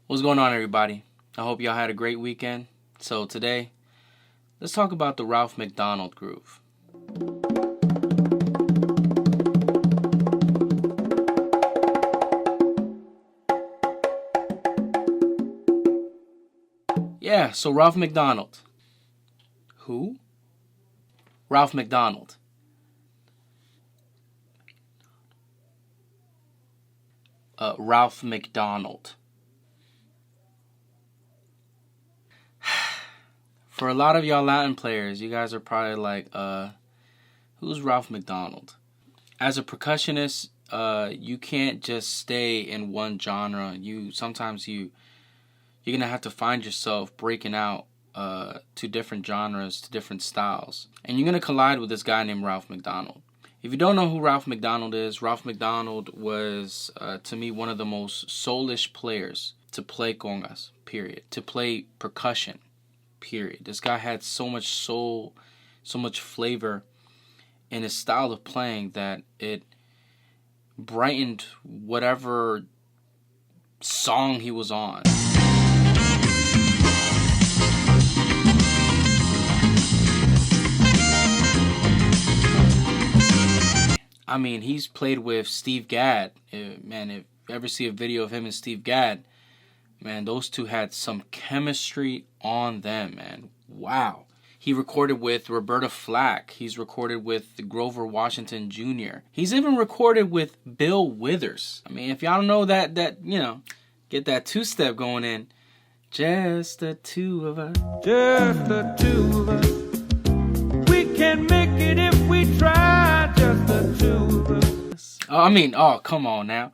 What's going on, everybody? I hope y'all had a great weekend. So today, let's talk about the Ralph MacDonald groove. Yeah, so Ralph MacDonald. Who? Ralph MacDonald. Ralph MacDonald. For a lot of y'all Latin players, you guys are probably like, who's Ralph MacDonald? As a percussionist, you can't just stay in one genre. Sometimes you're gonna have to find yourself breaking out to different genres, to different styles, and you're gonna collide with this guy named Ralph MacDonald. If you don't know who Ralph MacDonald is, Ralph MacDonald was, to me, one of the most soulish players to play congas, period. To play percussion, period. This guy had so much soul, so much flavor in his style of playing that it brightened whatever song he was on. I mean, he's played with Steve Gadd. Man, if you ever see a video of him and Steve Gadd, man, those two had some chemistry on them, man. Wow. He recorded with Roberta Flack. He's recorded with Grover Washington Jr. He's even recorded with Bill Withers. I mean, if y'all don't know that, get that two-step going in. Just the two of us. Just the two of us. We can make it if we try. Just the two of us. Oh, come on now.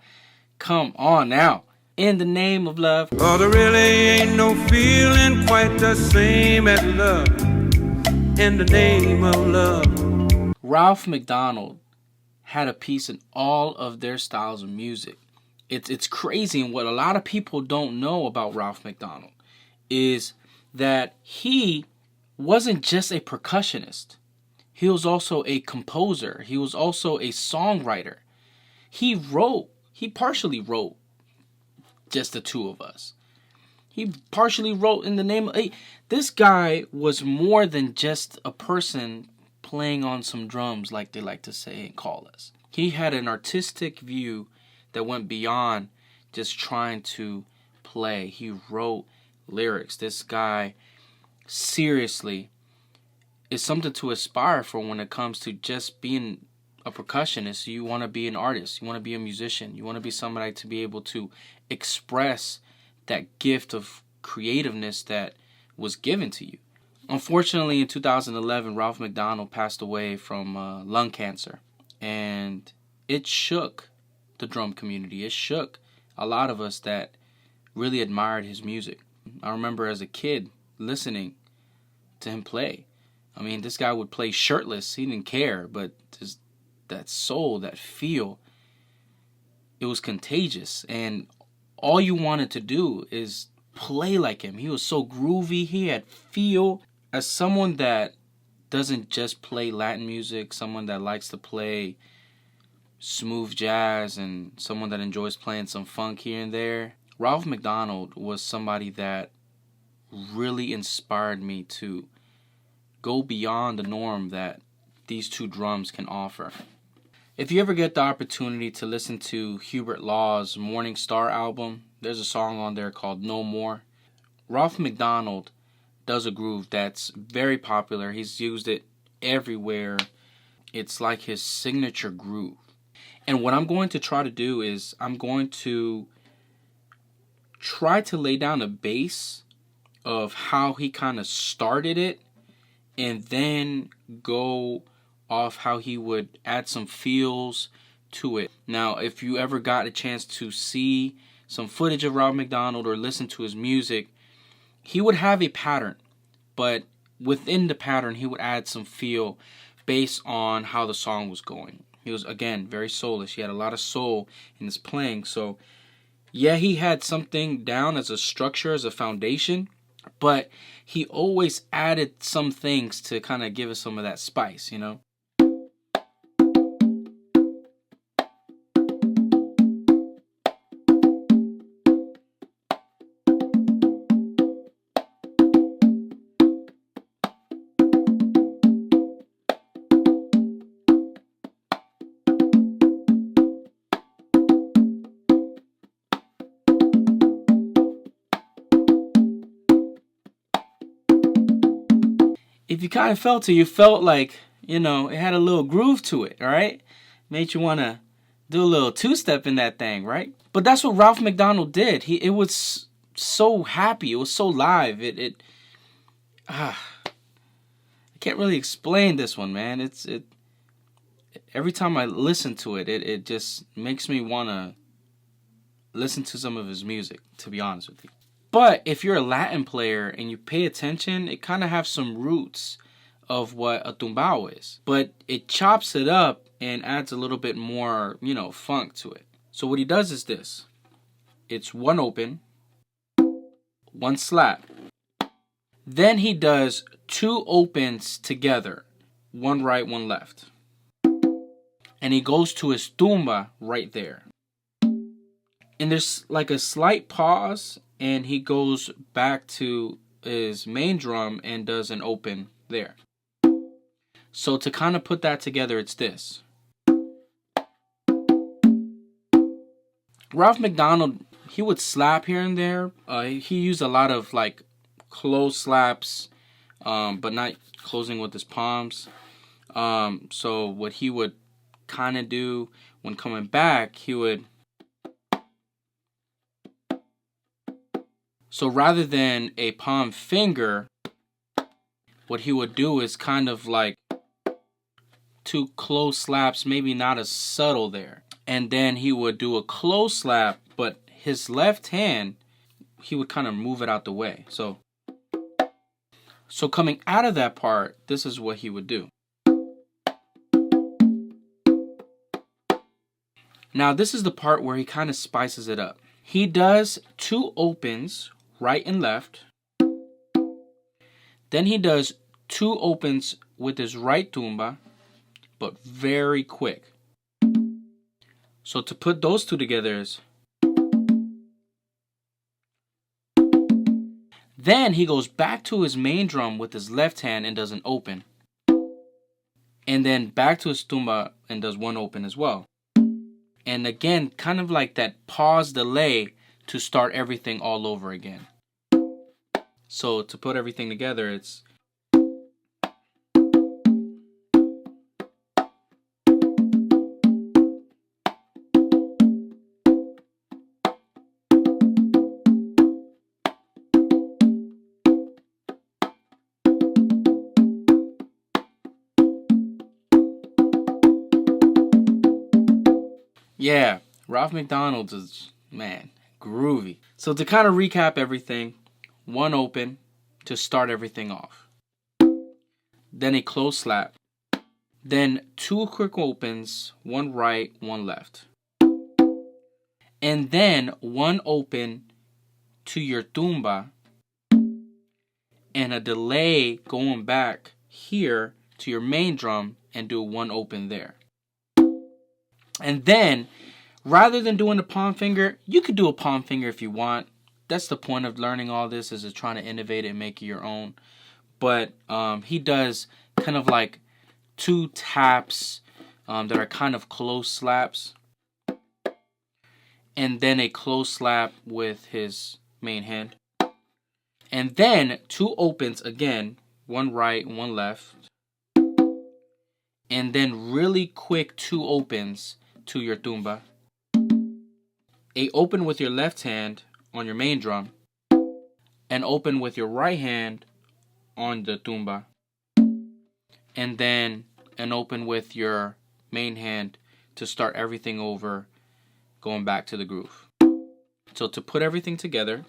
Come on now. In the name of love. Oh, there really ain't no feeling quite the same as love. In the name of love. Ralph MacDonald had a piece in all of their styles of music. It's crazy, and what a lot of people don't know about Ralph MacDonald is that he wasn't just a percussionist. He was also a composer. He was also a songwriter. He partially wrote Just the Two of Us. He partially wrote In the Name of... This guy was more than just a person playing on some drums, like they like to say and call us. He had an artistic view that went beyond just trying to play. He wrote lyrics. This guy, seriously, is something to aspire for when it comes to just being a percussionist. You want to be an artist. You want to be a musician. You want to be somebody to be able to express that gift of creativeness that was given to you. Unfortunately, in 2011, Ralph MacDonald passed away from lung cancer. And it shook the drum community. It shook a lot of us that really admired his music. I remember as a kid listening to him play. I mean, this guy would play shirtless. He didn't care, but just that soul, that feel, it was contagious. And all you wanted to do is play like him. He was so groovy. He had feel. As someone that doesn't just play Latin music, someone that likes to play smooth jazz, and someone that enjoys playing some funk here and there, Ralph MacDonald was somebody that really inspired me to go beyond the norm that these two drums can offer. If you ever get the opportunity to listen to Hubert Law's Morning Star album, there's a song on there called No More. Ralph MacDonald does a groove that's very popular. He's used it everywhere. It's like his signature groove. And what I'm going to try to do is I'm going to try to lay down a base of how he kind of started it, and then go off how he would add some feels to it. Now, if you ever got a chance to see some footage of Ralph MacDonald or listen to his music, he would have a pattern, but within the pattern, he would add some feel based on how the song was going. He was, again, very soulish. He had a lot of soul in his playing. So, yeah, he had something down as a structure, as a foundation, but he always added some things to kind of give us some of that spice, you know? if you kind of felt it, you felt like, it had a little groove to it, all right? Made you want to do a little two-step in that thing, right? But that's what Ralph MacDonald did. It was so happy. It was so live. I can't really explain this one, man. Every time I listen to it, it just makes me want to listen to some of his music, to be honest with you. But if you're a Latin player and you pay attention, it kind of has some roots of what a tumbao is. But it chops it up and adds a little bit more, funk to it. So what he does is this. It's one open, one slap. Then he does two opens together, one right, one left. And he goes to his tumba right there. And there's like a slight pause, and he goes back to his main drum and does an open there. So to kind of put that together, it's this. Ralph MacDonald, he would slap here and there. He used a lot of like close slaps, but not closing with his palms. So what he would kind of do when coming back, he would... So rather than a palm finger, what he would do is kind of like two close slaps, maybe not as subtle there. And then he would do a close slap, but his left hand, he would kind of move it out the way. So coming out of that part, this is what he would do. Now this is the part where he kind of spices it up. He does two opens, right and left. Then he does two opens with his right tumba, but very quick. So to put those two together is... Then he goes back to his main drum with his left hand and does an open. And then back to his tumba and does one open as well. And again, kind of like that pause delay to start everything all over again. So to put everything together, it's... Yeah, Ralph MacDonald is, man, groovy. So to kind of recap everything, one open to start everything off. Then a close slap. Then two quick opens, one right, one left. And then one open to your tumba. And a delay going back here to your main drum and do one open there. And then, rather than doing a palm finger, you could do a palm finger if you want. That's the point of learning all this, is to try to innovate it and make it your own. But he does kind of like two taps that are kind of close slaps. And then a close slap with his main hand. And then two opens again, one right, one left. And then really quick two opens to your tumba. A open with your left hand on your main drum. An open with your right hand on the tumba. And then an open with your main hand to start everything over, going back to the groove. So to put everything together,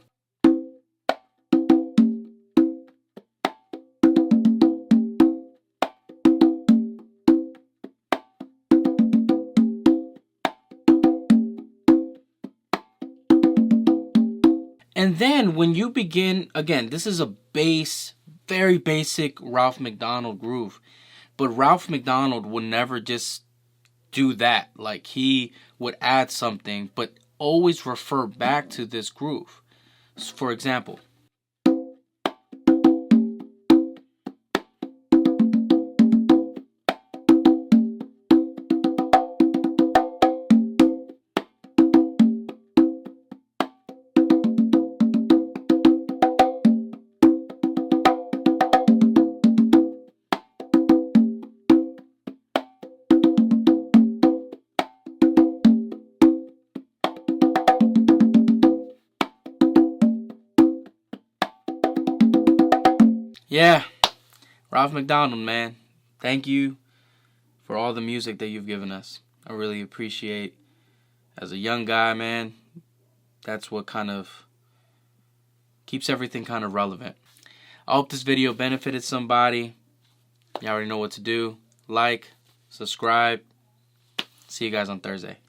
and then when you begin, again, this is a bass, very basic Ralph MacDonald groove. But Ralph MacDonald would never just do that. Like, he would add something, but always refer back to this groove. So for example, yeah, Ralph MacDonald, man, thank you for all the music that you've given us. I really appreciate. As a young guy, man, that's what kind of keeps everything kind of relevant. I hope this video benefited somebody. You already know what to do. Like, subscribe. See you guys on Thursday.